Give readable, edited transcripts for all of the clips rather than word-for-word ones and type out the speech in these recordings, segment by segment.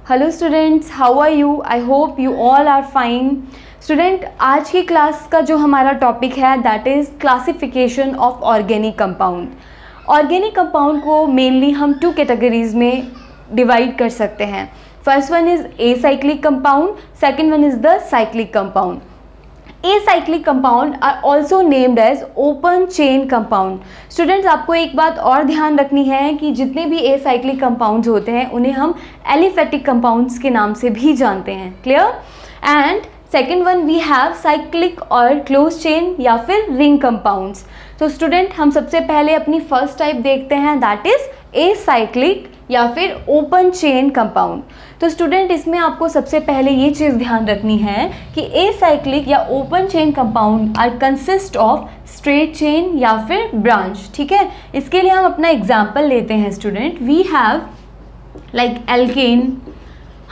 Hello students, how are you? I hope you all are fine. Student, आज की class का जो हमारा टॉपिक है that is classification of organic compound. Organic compound को mainly हम टू कैटेगरीज में डिवाइड कर सकते हैं। First one is acyclic compound, second one is the cyclic compound. Acyclic compound are also named as open chain compound. Students, आपको एक बात और ध्यान रखनी है कि जितने भी एसाइक्लिक कंपाउंड्स होते हैं उन्हें हम एलिफेटिक कंपाउंड्स के नाम से भी जानते हैं। Clear? And second one we have cyclic और क्लोज चेन या फिर रिंग कंपाउंड्स। तो स्टूडेंट, हम सबसे पहले अपनी फर्स्ट टाइप देखते हैं दैट इज एसाइक्लिक या फिर ओपन चेन कंपाउंड। तो स्टूडेंट, इसमें आपको सबसे पहले ये चीज़ ध्यान रखनी है कि एसाइक्लिक या open chain compound are consist of straight chain या फिर ब्रांच। ठीक है, इसके लिए हम अपना एग्जाम्पल लेते हैं student. We have like alkane,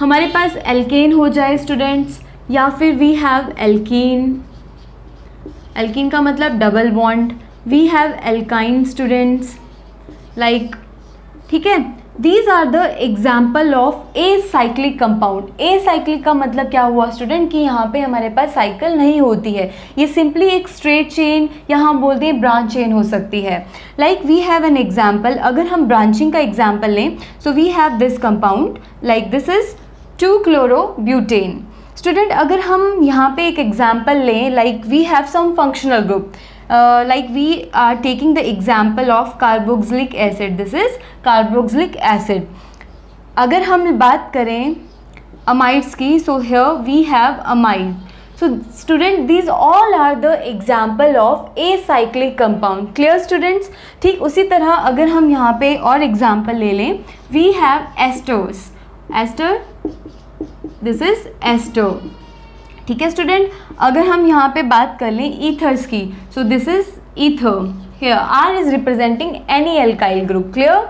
हमारे पास एल्केन हो जाए स्टूडेंट्स, या फिर वी हैव एल्कीन, एल्कीन का मतलब double bond. We have alkyne students like, ठीक है। These are the example of acyclic compound. Acyclic का मतलब क्या हुआ स्टूडेंट कि यहाँ पे हमारे पास साइकिल नहीं होती है, ये सिंपली एक स्ट्रेट चेन या हम बोलते हैं ब्रांच चेन हो सकती है। Like we have an example, अगर हम ब्रांचिंग का एग्जाम्पल लें so we have this compound like this is 2-chloro-butane। Student, अगर हम यहाँ पे एक एग्जाम्पल लें like we have some functional group, like we are taking the example of carboxylic acid, this is carboxylic acid। अगर हम बात करें अमाइड्स की, so here we have amide। so student, these all are the example of acyclic compound। clear students? ठीक उसी तरह अगर हम यहाँ पे और एग्जाम्पल ले लें, we have esters, ester, this is ester। ठीक है स्टूडेंट, अगर हम यहाँ पे बात कर लें ईथर्स की, so this is ether, here are is representing any alkyl group. Clear?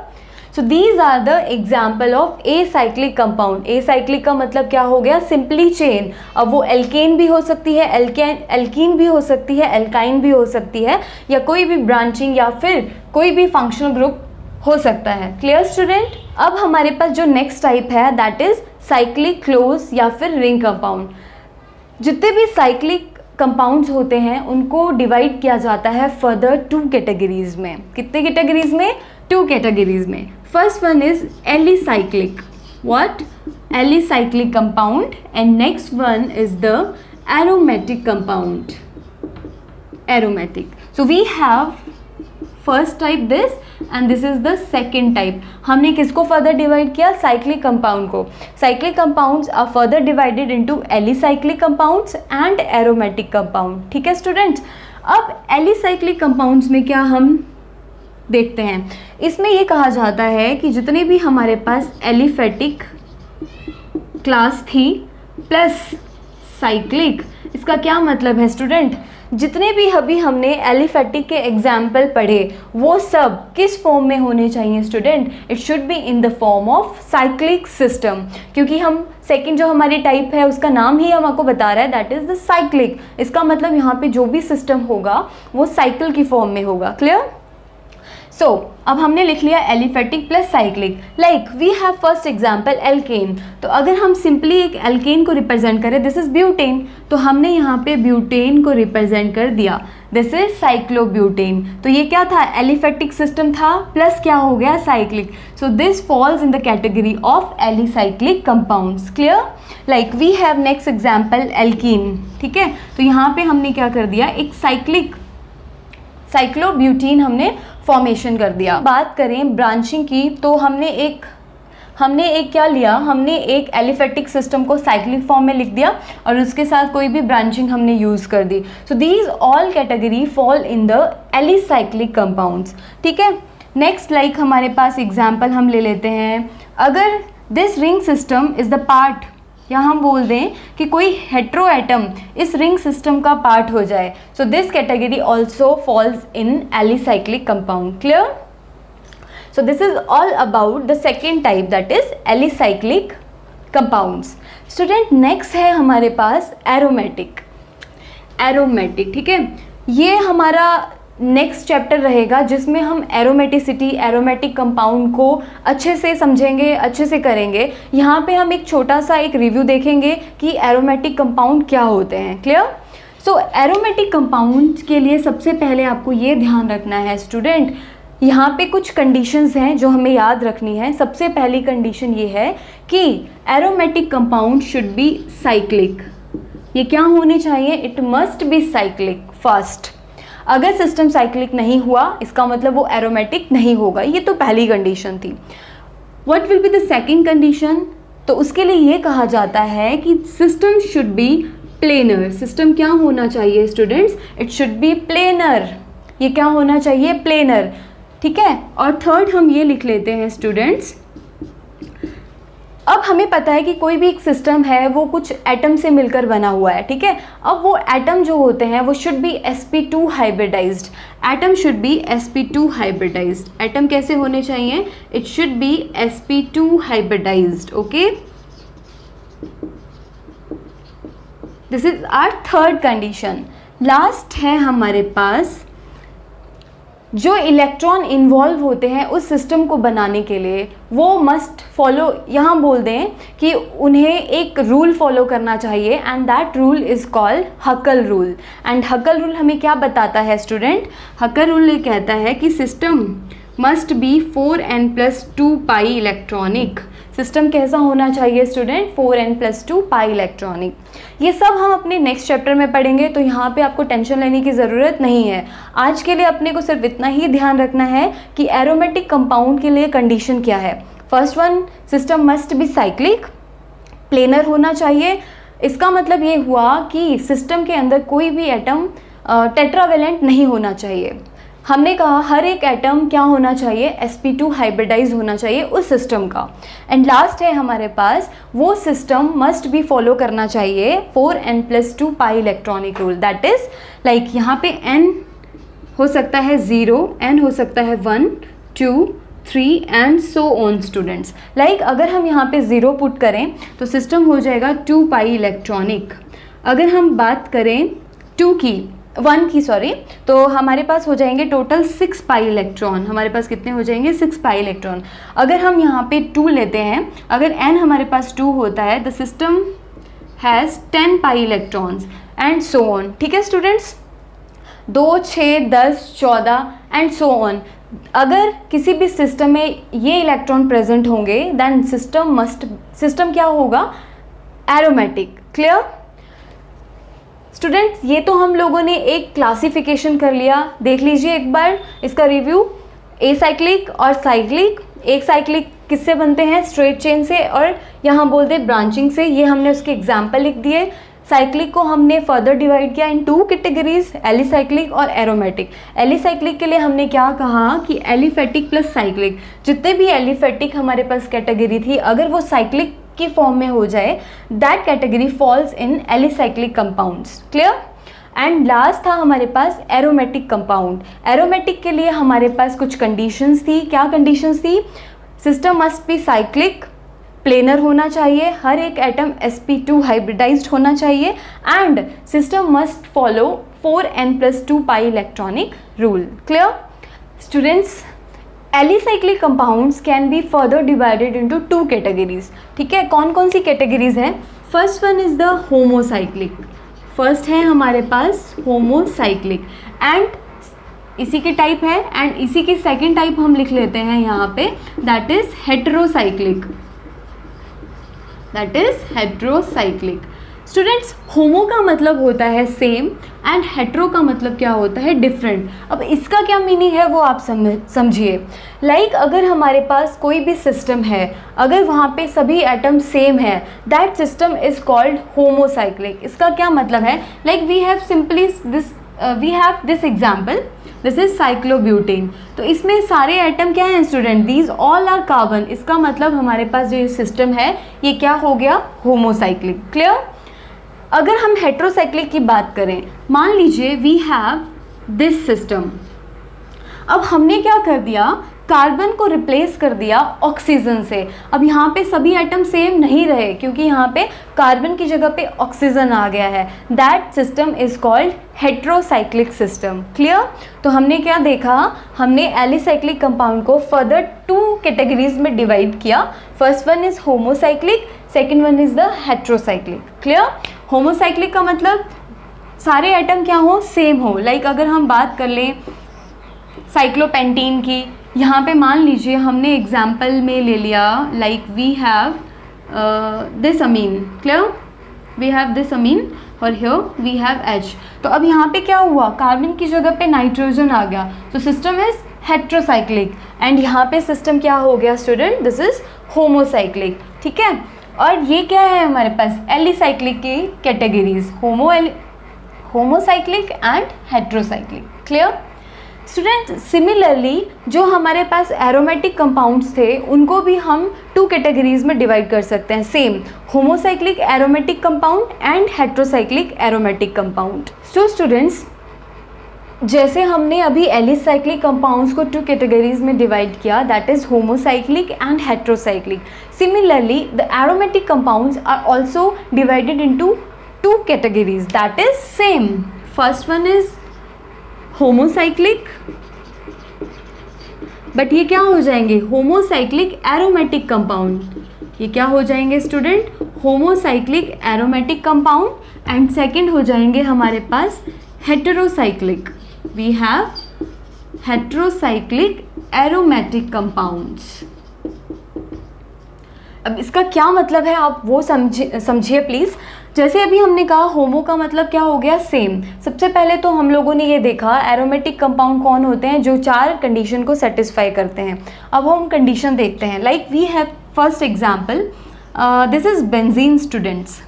So these are the example of acyclic compound. Acyclic का मतलब क्या हो गया? Simply chain. अब वो एल्केन भी हो सकती है, एल्कीन भी हो सकती है, एल्काइन भी हो सकती है, या कोई भी ब्रांचिंग या फिर कोई भी फंक्शनल ग्रुप हो सकता है। Clear student? अब हमारे पास जो नेक्स्ट टाइप है दैट इज साइक्लिक क्लोज या फिर रिंग कंपाउंड। जितने भी साइक्लिक कंपाउंड्स होते हैं उनको डिवाइड किया जाता है फर्दर टू कैटेगरीज में। कितने कैटेगरीज में? टू कैटेगरीज में। First one is alicyclic, what? Alicyclic compound. And next one is the aromatic compound, aromatic. So we have first type this and this is the second type. हमने किसको further divide किया? Cyclic compound को। Cyclic compounds are further divided into alicyclic compounds and aromatic compound. ठीक है students, अब alicyclic compounds में क्या हम देखते हैं, इसमें ये कहा जाता है कि जितने भी हमारे पास एलिफेटिक क्लास थी प्लस साइक्लिक, इसका क्या मतलब है स्टूडेंट? जितने भी अभी हमने एलिफेटिक के एग्जाम्पल पढ़े वो सब किस फॉर्म में होने चाहिए student? It should be in the form of cyclic system, क्योंकि हम सेकंड जो हमारी टाइप है उसका नाम ही हमको बता रहा है दैट इज द साइक्लिक। इसका मतलब यहाँ पे जो भी सिस्टम होगा वो साइकिल की फॉर्म में होगा। क्लियर? सो अब हमने लिख लिया aliphatic plus cyclic. Like we have first example alkane. तो अगर हम सिंपली एक एल्केन को रिप्रेजेंट करें, दिस इज ब्यूटेन, तो हमने यहाँ पे ब्यूटेन को रिप्रेजेंट कर दिया, दिस इज साइक्लोब्यूटेन। तो ये क्या था? एलिफेटिक सिस्टम था प्लस क्या हो गया? Cyclic. So this falls in the category of alicyclic compounds. Clear? Like we have next example alkene. ठीक है, तो यहाँ पे हमने क्या कर दिया? एक साइक्लोब्यूटीन हमने फॉर्मेशन कर दिया। बात करें ब्रांचिंग की, तो हमने एक क्या लिया? हमने एक एलिफेटिक सिस्टम को साइक्लिक फॉर्म में लिख दिया और उसके साथ कोई भी ब्रांचिंग हमने यूज़ कर दी। So these all category fall in the alicyclic compounds. ठीक है, नेक्स्ट लाइक हमारे पास एग्जाम्पल हम ले लेते हैं, अगर this ring system is the part, या हम बोल दें कि कोई हेट्रो एटम इस रिंग सिस्टम का पार्ट हो जाए, so this category also falls in alicyclic compound. Clear? So this is all about the second type that is alicyclic compounds. Student, next है हमारे पास एरोमेटिक। एरोमेटिक, ठीक है, ये हमारा नेक्स्ट चैप्टर रहेगा जिसमें हम एरोमेटिसिटी, एरोमेटिक कंपाउंड को अच्छे से समझेंगे, अच्छे से करेंगे। यहाँ पे हम एक छोटा सा एक रिव्यू देखेंगे कि एरोमेटिक कंपाउंड क्या होते हैं। क्लियर? सो एरोमेटिक कंपाउंड के लिए सबसे पहले आपको ये ध्यान रखना है स्टूडेंट, यहाँ पे कुछ कंडीशंस हैं जो हमें याद रखनी है। सबसे पहली कंडीशन ये है कि aromatic compound should be cyclic. ये क्या होने चाहिए? It must be cyclic first. अगर सिस्टम साइक्लिक नहीं हुआ इसका मतलब वो एरोमेटिक नहीं होगा। ये तो पहली कंडीशन थी। What will be the second condition? तो उसके लिए ये कहा जाता है कि system should be planar. System क्या होना चाहिए students? It should B planar. ये क्या होना चाहिए? प्लेनर। ठीक है। और थर्ड हम ये लिख लेते हैं स्टूडेंट्स, अब हमें पता है कि कोई भी एक सिस्टम है वो कुछ एटम से मिलकर बना हुआ है। ठीक है। अब वो एटम जो होते हैं वो should be sp2 hybridized. Atom should be sp2 hybridized. Atom कैसे होने चाहिए? It should be sp2 hybridized. Okay, this is our third condition. Last है हमारे पास जो इलेक्ट्रॉन इन्वॉल्व होते हैं उस सिस्टम को बनाने के लिए वो मस्ट फॉलो, यहाँ बोल दें कि उन्हें एक रूल फॉलो करना चाहिए and that rule is called हकल rule. And हकल rule हमें क्या बताता है स्टूडेंट? हकल रूल ये कहता है कि system must be 4n+2 pi electronic. System कैसा होना चाहिए स्टूडेंट? 4n+2 pi electronic. ये सब हम अपने नेक्स्ट चैप्टर में पढ़ेंगे, तो यहाँ पे आपको टेंशन लेने की ज़रूरत नहीं है। आज के लिए अपने को सिर्फ इतना ही ध्यान रखना है कि एरोमेटिक कंपाउंड के लिए कंडीशन क्या है। First one, system must be cyclic, planar होना चाहिए। इसका मतलब ये हुआ कि सिस्टम के अंदर कोई भी एटम टेट्रावेलेंट नहीं होना चाहिए। हमने कहा हर एक एटम क्या होना चाहिए? sp2 हाइब्रिडाइज होना चाहिए उस सिस्टम का। एंड लास्ट है हमारे पास, वो सिस्टम मस्ट भी फॉलो करना चाहिए 4n+2 pi electronic rule. That is like यहाँ पे n हो सकता है 0, n हो सकता है 1, 2, 3 and so on students. Like अगर हम यहाँ पे 0 पुट करें तो सिस्टम हो जाएगा 2 पाई इलेक्ट्रॉनिक। अगर हम बात करें 1 की सॉरी, तो हमारे पास हो जाएंगे टोटल 6 पाई इलेक्ट्रॉन। हमारे पास कितने हो जाएंगे? 6 पाई इलेक्ट्रॉन। अगर हम यहाँ पे 2 लेते हैं, अगर n हमारे पास 2 होता है, the system has 10 pi electrons and so on. ठीक है स्टूडेंट्स, 2, 6, 10, 14 एंड सो ऑन। अगर किसी भी सिस्टम में ये इलेक्ट्रॉन प्रेजेंट होंगे देन सिस्टम क्या होगा? एरोमेटिक। Clear students? ये तो हम लोगों ने एक क्लासिफिकेशन कर लिया। देख लीजिए एक बार इसका रिव्यू। एसाइक्लिक और साइक्लिक। एक साइक्लिक किससे बनते हैं? स्ट्रेट चेन से, और यहाँ बोलते हैं ब्रांचिंग से। ये हमने उसके एग्जाम्पल लिख दिए। साइक्लिक को हमने फर्दर डिवाइड किया इन 2 कैटेगरीज, एलिसाइक्लिक और एरोमेटिक। एलिसाइक्लिक के लिए हमने क्या कहा कि एलिफेटिक प्लस साइक्लिक, जितने भी एलिफेटिक हमारे पास कैटेगरी थी अगर वो साइक्लिक की फॉर्म में हो जाए that category falls in alicyclic compounds. Clear? And last था हमारे पास एरोमेटिक कंपाउंड। एरोमेटिक के लिए हमारे पास कुछ कंडीशंस थी। क्या कंडीशंस थी? System must be cyclic, planar होना चाहिए, हर एक एटम sp2 हाइब्रिडाइज्ड होना चाहिए and system must follow 4n+2 pi electronic rule. Clear students? Alicyclic compounds can be further divided into 2 categories. ठीक है, कौन कौन सी कैटेगरीज हैं? First one is the homocyclic. First है हमारे पास होमोसाइक्लिक एंड इसी के टाइप है, एंड इसी की सेकेंड टाइप हम लिख लेते हैं यहाँ पे, that is heterocyclic. That is heterocyclic. Students, homo का मतलब होता है सेम एंड हेट्रो का मतलब क्या होता है? डिफरेंट। अब इसका क्या मीनिंग है वो आप समझिए। लाइक अगर हमारे पास कोई भी सिस्टम है, अगर वहाँ पे सभी एटम सेम है, that system is called homocyclic. इसका क्या मतलब है? Like we have this example, this is cyclobutane. तो इसमें सारे एटम क्या हैं student? These all are carbon. इसका मतलब हमारे पास जो ये सिस्टम है ये क्या हो गया? होमोसाइक्लिक। क्लियर? अगर हम हेटेरोसाइक्लिक की बात करें, मान लीजिए वी हैव दिस सिस्टम। अब हमने क्या कर दिया? कार्बन को रिप्लेस कर दिया ऑक्सीजन से। अब यहाँ पे सभी एटम सेम नहीं रहे क्योंकि यहाँ पे कार्बन की जगह पे ऑक्सीजन आ गया है। That system is called heterocyclic system. Clear? तो हमने क्या देखा, हमने एलिसाइक्लिक कंपाउंड को फर्दर 2 कैटेगरीज में डिवाइड किया। First one is homocyclic, second one is the heterocyclic. Clear? Homocyclic का मतलब सारे एटम क्या हो, सेम हो। लाइक अगर हम बात कर लें साइक्लोपेंटीन की, यहाँ पे मान लीजिए हमने एग्जाम्पल में ले लिया like we have this amine. Clear? We have this amine और हियर वी हैव H। तो अब यहाँ पे क्या हुआ, कार्बन की जगह पे नाइट्रोजन आ गया, तो सिस्टम इज हेट्रोसाइक्लिक। एंड यहाँ पे सिस्टम क्या हो गया स्टूडेंट, दिस इज होमोसाइक्लिक। ठीक है? और ये क्या है हमारे पास, एलिसाइक्लिक की categories, homocyclic and heterocyclic. Clear? Student, similarly जो हमारे पास एरोमेटिक कंपाउंड्स थे उनको भी हम 2 कैटेगरीज में डिवाइड कर सकते हैं, same, homocyclic aromatic compound and heterocyclic aromatic compound. So students, जैसे हमने अभी एलिसाइक्लिक कंपाउंड्स को 2 कैटेगरीज में डिवाइड किया, that is homocyclic and heterocyclic. Similarly the aromatic compounds are also divided into 2 categories, that is same. First one is homocyclic, but ये क्या हो जाएंगे, होमोसाइक्लिक एरोमेटिक कंपाउंड। ये क्या हो जाएंगे student, homocyclic aromatic compound. And second हो जाएंगे हमारे पास heterocyclic. We have heterocyclic aromatic compounds. अब इसका क्या मतलब है आप वो समझिए प्लीज़। जैसे अभी हमने कहा होमो का मतलब क्या हो गया, सेम। सबसे पहले तो हम लोगों ने ये देखा एरोमेटिक कंपाउंड कौन होते हैं, जो 4 कंडीशन को सेटिस्फाई करते हैं। अब हम कंडीशन देखते हैं। Like we have first example, this is benzene students.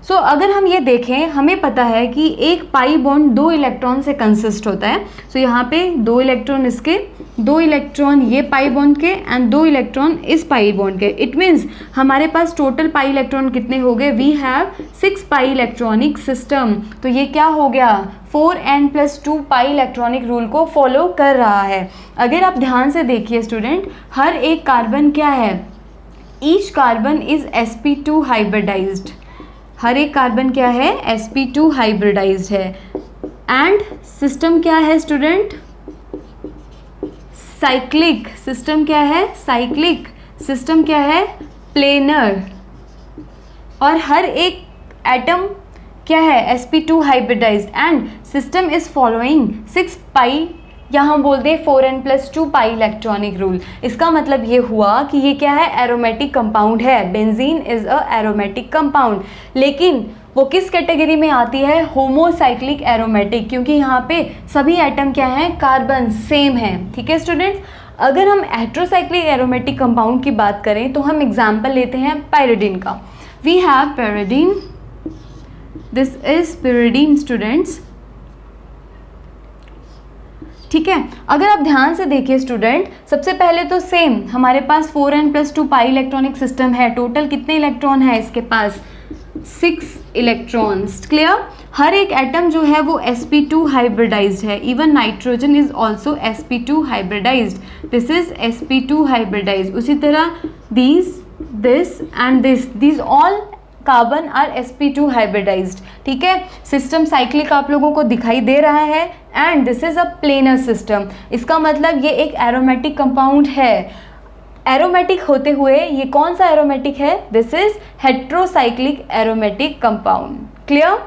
So अगर हम ये देखें, हमें पता है कि एक पाई बॉन्ड 2 इलेक्ट्रॉन से कंसिस्ट होता है। सो यहाँ पे 2 इलेक्ट्रॉन इसके, 2 इलेक्ट्रॉन ये पाई बॉन्ड के एंड 2 इलेक्ट्रॉन इस पाई बॉन्ड के। इट मीन्स हमारे पास टोटल पाई इलेक्ट्रॉन कितने हो गए, we have 6 pi electronic system. तो ये क्या हो गया, 4n+2 पाई इलेक्ट्रॉनिक रूल को फॉलो कर रहा है। अगर आप ध्यान से देखिए स्टूडेंट, हर एक कार्बन क्या है, each carbon is sp2 hybridised. हर एक कार्बन क्या है, sp2 हाइब्रिडाइज्ड है। एंड सिस्टम क्या है स्टूडेंट, साइक्लिक। सिस्टम क्या है, साइक्लिक। सिस्टम क्या है, प्लेनर। और हर एक एटम क्या है, sp2 hybridized. And system is following 6 pi, या हम बोलते हैं 4n+2 पाई इलेक्ट्रॉनिक रूल। इसका मतलब ये हुआ कि ये क्या है, एरोमेटिक कंपाउंड है। Benzene is a aromatic compound. लेकिन वो किस कैटेगरी में आती है, होमोसाइक्लिक एरोमेटिक, क्योंकि यहाँ पे सभी एटम क्या हैं, कार्बन सेम है। ठीक है स्टूडेंट्स? अगर हम हेट्रोसाइक्लिक एरोमेटिक कंपाउंड की बात करें तो हम एग्जाम्पल लेते हैं पायरिडीन का। We have pyridine, this is pyridine students. ठीक है? अगर आप ध्यान से देखिए स्टूडेंट, सबसे पहले तो सेम हमारे पास 4n+2 पाई इलेक्ट्रॉनिक सिस्टम है। टोटल कितने इलेक्ट्रॉन है इसके पास, 6 इलेक्ट्रॉन्स। क्लियर? हर एक एटम जो है वो sp2 हाइब्रिडाइज्ड है। Even nitrogen is also sp2 hybridized. This is sp2 hybridized. उसी तरह this and this all carbon are sp2 hybridized. ठीक है? सिस्टम साइक्लिक आप लोगों को दिखाई दे रहा है। And this is a planar system. इसका मतलब ये एक एरोमेटिक कंपाउंड है। एरोमेटिक होते हुए ये कौन सा एरोमेटिक है, this is heterocyclic aromatic compound. Clear?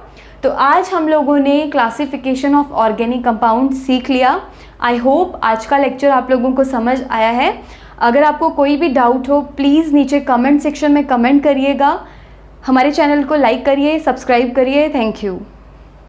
तो आज हम लोगों ने क्लासिफिकेशन ऑफ ऑर्गेनिक कंपाउंड सीख लिया। आई होप आज का लेक्चर आप लोगों को समझ आया है। अगर आपको कोई भी डाउट हो प्लीज़ नीचे कमेंट सेक्शन में कमेंट करिएगा। हमारे चैनल को लाइक करिए, सब्सक्राइब करिए। Thank you.